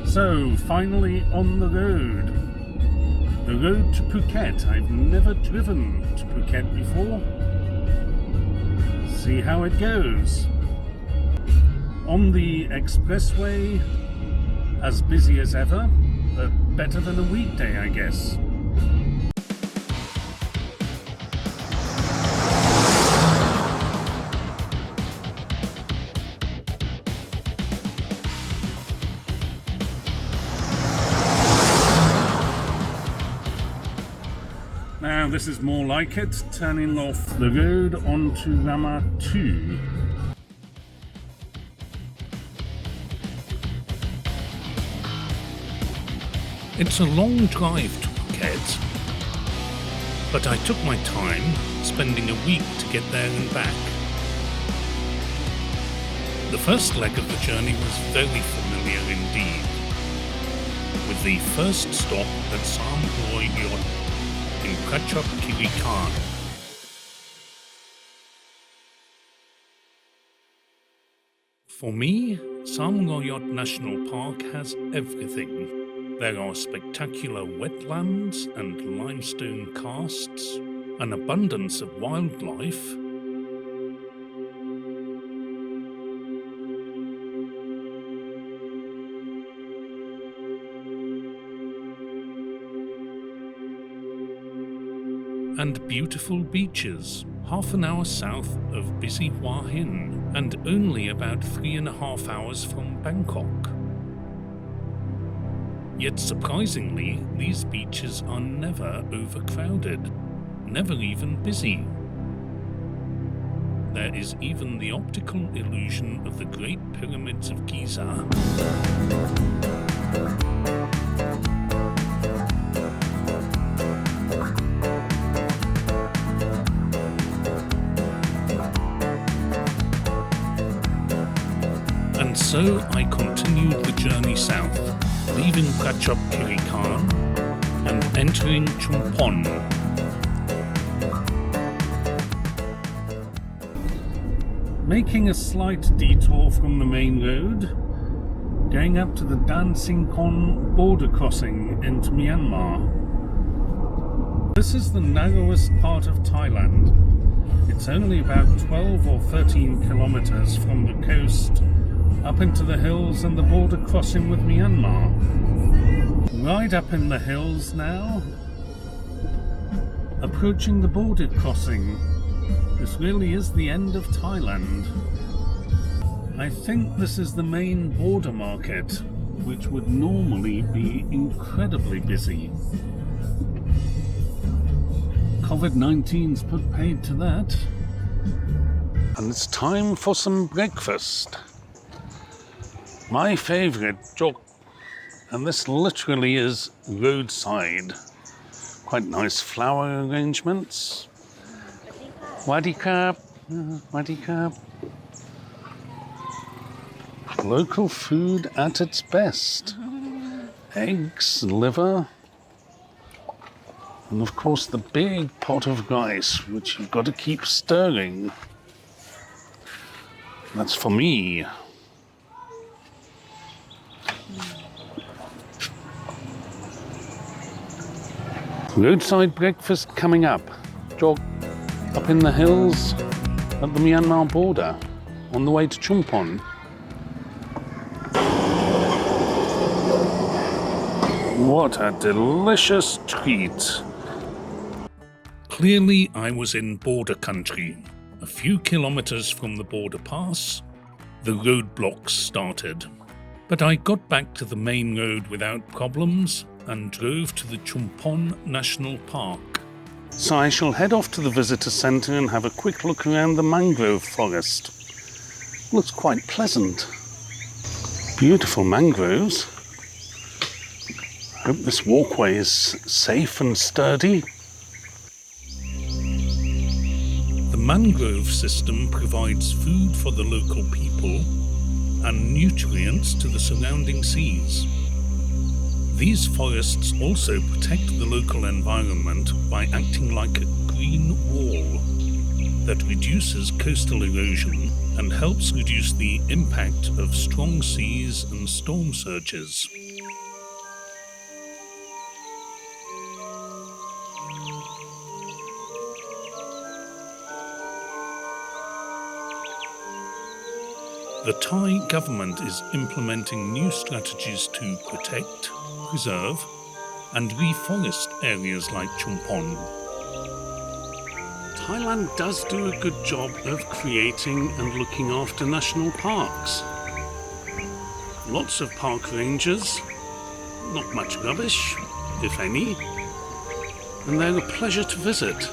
So, finally on the road. The road to Phuket. I've never driven to Phuket before. See how it goes. On the expressway, as busy as ever, but better than a weekday, I guess. Now this is more like it, turning off the road onto Rama 2. It's a long drive to Phuket, but I took my time, spending a week to get there and back. The first leg of the journey was very familiar indeed, with the first stop at Sam Yacht in Prachap Kirikan. For me, Sam Yacht National Park has everything. There are spectacular wetlands and limestone karsts, an abundance of wildlife, and beautiful beaches, half an hour south of busy Hua Hin and only about 3.5 hours from Bangkok. Yet surprisingly, these beaches are never overcrowded, never even busy. There is even the optical illusion of the Great Pyramids of Giza. And so I continued the journey south, leaving Prachap Kirikan and entering Chumphon. Making a slight detour from the main road, going up to the Dan Sing Khon border crossing into Myanmar. This is the narrowest part of Thailand. It's only about 12 or 13 kilometers from the coast up into the hills and the border crossing with Myanmar. Right up in the hills now, approaching the border crossing. This really is the end of Thailand. I think this is the main border market, which would normally be incredibly busy. COVID-19's put paid to that. And it's time for some breakfast. My favourite, jok, and this literally is roadside. Quite nice flower arrangements. Wadikap, wadikap. Local food at its best. Eggs, liver, and of course the big pot of rice, which you've got to keep stirring. That's for me. Roadside breakfast coming up. Jog up in the hills at the Myanmar border on the way to Chumphon. What a delicious treat. Clearly I was in border country. A few kilometers from the border pass, the roadblocks started. But I got back to the main road without problems and drove to the Chumphon National Park. So I shall head off to the visitor centre and have a quick look around the mangrove forest. Looks quite pleasant. Beautiful mangroves. Hope this walkway is safe and sturdy. The mangrove system provides food for the local people and nutrients to the surrounding seas. These forests also protect the local environment by acting like a green wall. that reduces coastal erosion and helps reduce the impact of strong seas and storm surges. The Thai government is implementing new strategies to protect, preserve, and reforest areas like Chumphon. Thailand does do a good job of creating and looking after national parks. Lots of park rangers, not much rubbish, if any, and they're a pleasure to visit.